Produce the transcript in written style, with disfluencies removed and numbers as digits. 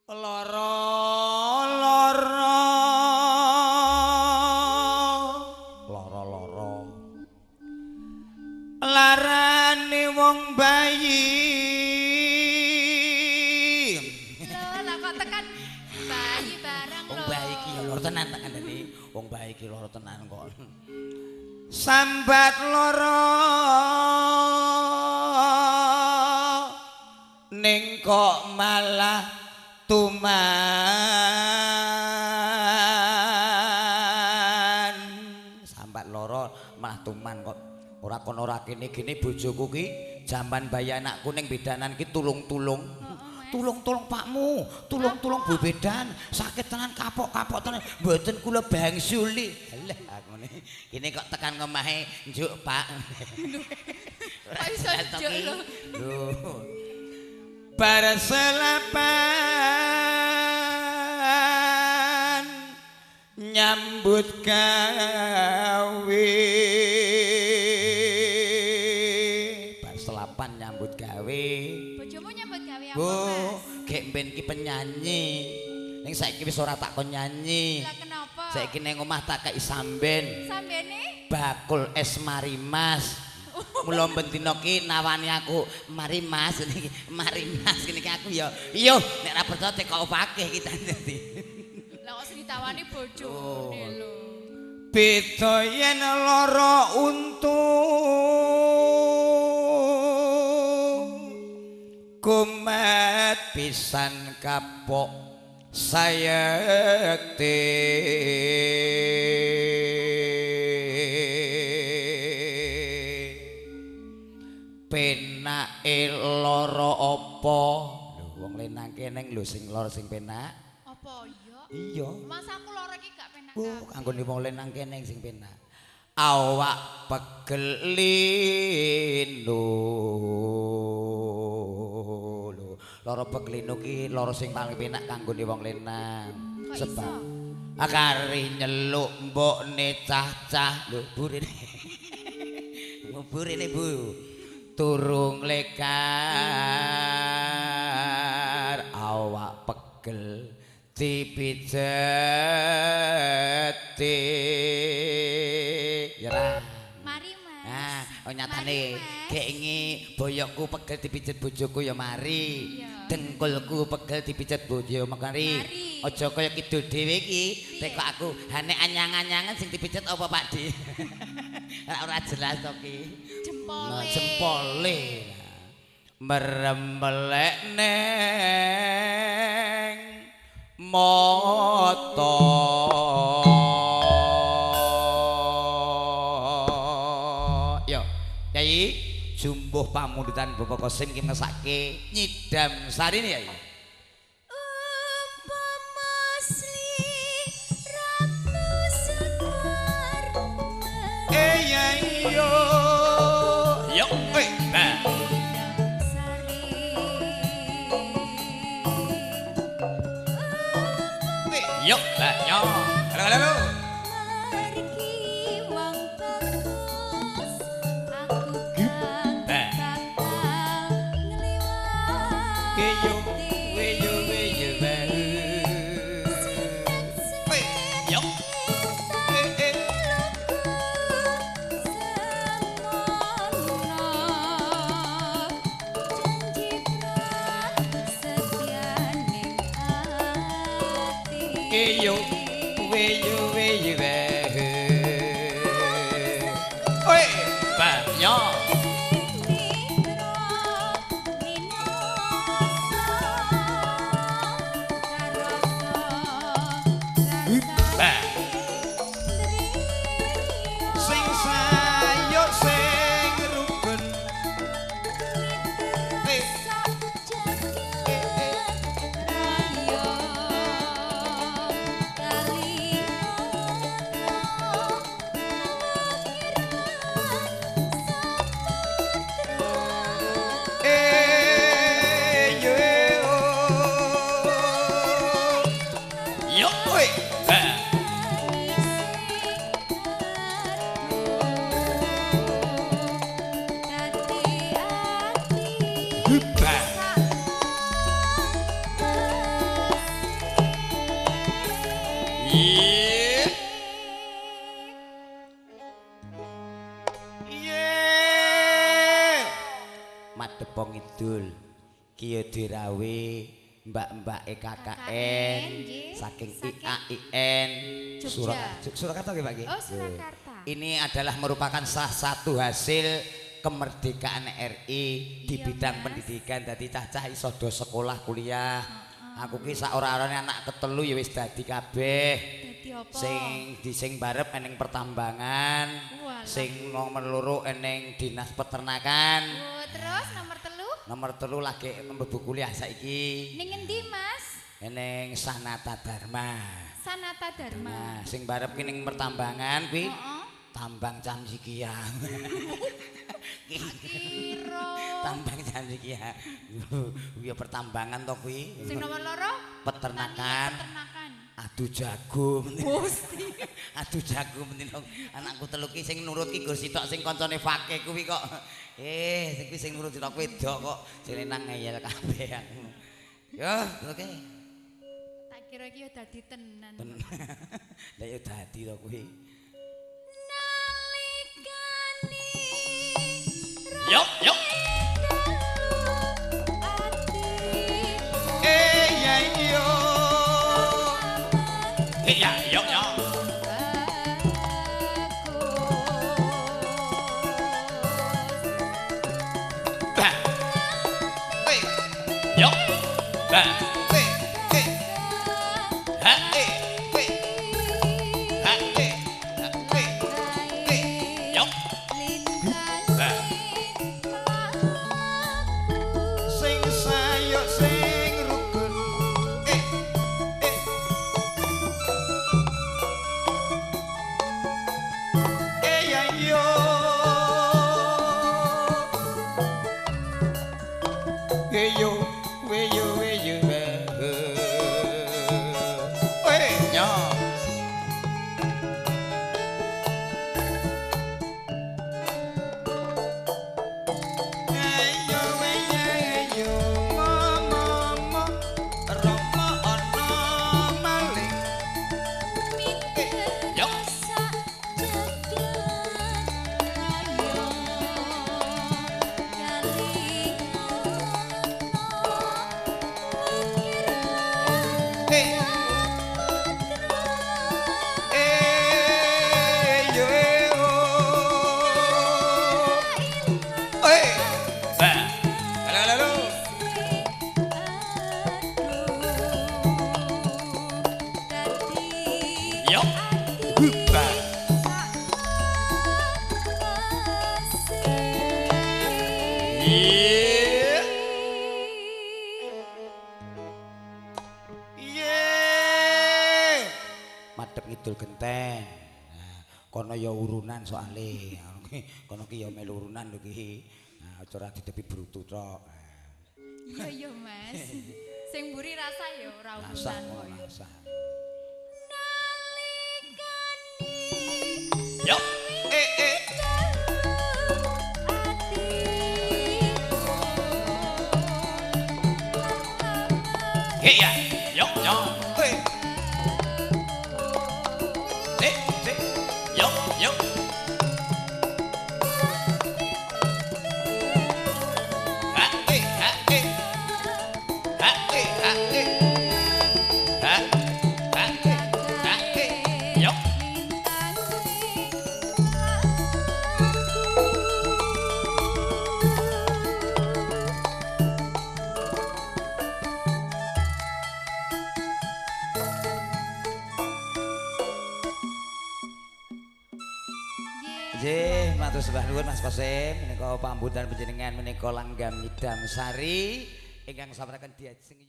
Lara larane wong bayi. Lho, lah kok tekan bayi bareng lho. Wong bayi iki ya lara tenan tak kandhani. Wong bayi iki lara tenan kok. Sambat lara ning kok malah tuman. Sambat lara malah tuman kok. Ora kono ora kene gene bojoku ki jaman bayi anakku ning bedanan ki tulung-tulung. Tulung-tulung pakmu, tulung-tulung Bu Bedan, sakit tenan kapok-kapok tenan. Mboten kula bangsuli. Lah ngene. Kene kok tekan ngemahe njuk, Pak. Kok iso njuk lho. Lho. Bar selapan nyambut gawe. Nyambut gawe. Bojomu nyambut gawe apa, Bu, Mas? gek mben ki penyanyi. Ning saiki wis ora tak kon nyanyi. Lah kenapa? Saiki ning omah tak kei samben. Sambene? Bakul es marimas. Mula bendina ki nawani aku, "Mari Mas," niki. "Mari Mas," niki aku ya. Iya, nek ora percaya teko opake kita dadi. Lah kok sing ditawani bojone lho. Beda yen lara kumat pisan kapok sayekti penake lara apa lho wong lenang keneng lho sing lara sing penak Apa iya? iya Mas aku lara iki gak penak. kanggone wong lenang keneng sing penak awak pegel lino lara peglino ki lara sing paling penak kanggone wong lenang. Sebab akare nyeluk mbokne cah-cah lho burine. Burine Bu. Turung lekar awak pegel dipijeti. Ya. Mari Mas. Ah, nyatane genge boyokku pegel dipijet bojoku ya mari. Dengkulku pegel dipijet bojo mari. Aja kaya kidul dhewe iki, teko aku hane anyang-anyangan sing dipijet apa Pak Di? Ora jelas to ki. Jempole. Jempole. Merembelek neng mata. Yo, Kyai jumbuh pamundutan Bapak Kosim ki ngesake nyidam sarine ya. Yo, yo, nah. Yo, lah, yo. Halo. Yo, we you. Oi, ba, yo. Sing sayo sing rukun. Iya. Iya. Madepong Idul. Kiyo dirawe mbak-mbak KKN saking IAIN Surakarta nggih Pak nggih. Oh, Surakarta. Ini adalah merupakan salah satu hasil kemerdekaan RI di bidang pendidikan. Dadi cacah iso do sekolah kuliah. Aku ki sak ora-orane anak ketelu ya wis dadi kabeh. Dadi apa? Sing barep eneng pertambangan, sing nomor loro eneng dinas peternakan. Oh, terus nomor telu? Nomor telu lagi mlebu kuliah saiki. Ning endi, Mas? Eneng Sanata Dharma. Sanata Dharma. Nah, sing barep ki ning pertambangan kuwi tambang Camsikiang. Kira. Tambang Camsikiang. Ya pertambangan to kuwi. Sing nomor loro? Peternakan. Peternakan. Adu jagung. Gusti. Adu jagung menino anakku telu ki sing nurut ki Gur Sitok sing kancane Fakih kuwi kok. Sing kuwi sing nurut Sitok wedok kok sing nang ngeyel kabeh aku. Yo, oke. Tak kira iki yo dadi tenan. Lah yo dadi to kuwi. Yo, yo. Ya yo. Ya yo yo. Ba. Yo. Ba. Ha. Ha. Yo. Ba. Sing sayo sing rukun ya yo yo yo madhep ngidul genteng. Nah, kono ya urunan soalé. Kono ki ya melu urunan lho ki. Nah, aja ora ditepi brutu tok. Iya yo, Mas. Sing mburi rasa ya ora Rasa urunan. rasa. Nalikane Yo. Ya, yo yo. Yo yo. Yo. Nggih, matur sembah nuwun Mas Kosim menika pambutan panjenengan menika Langgam Nyidam Sari ingkang sabaraken diajeng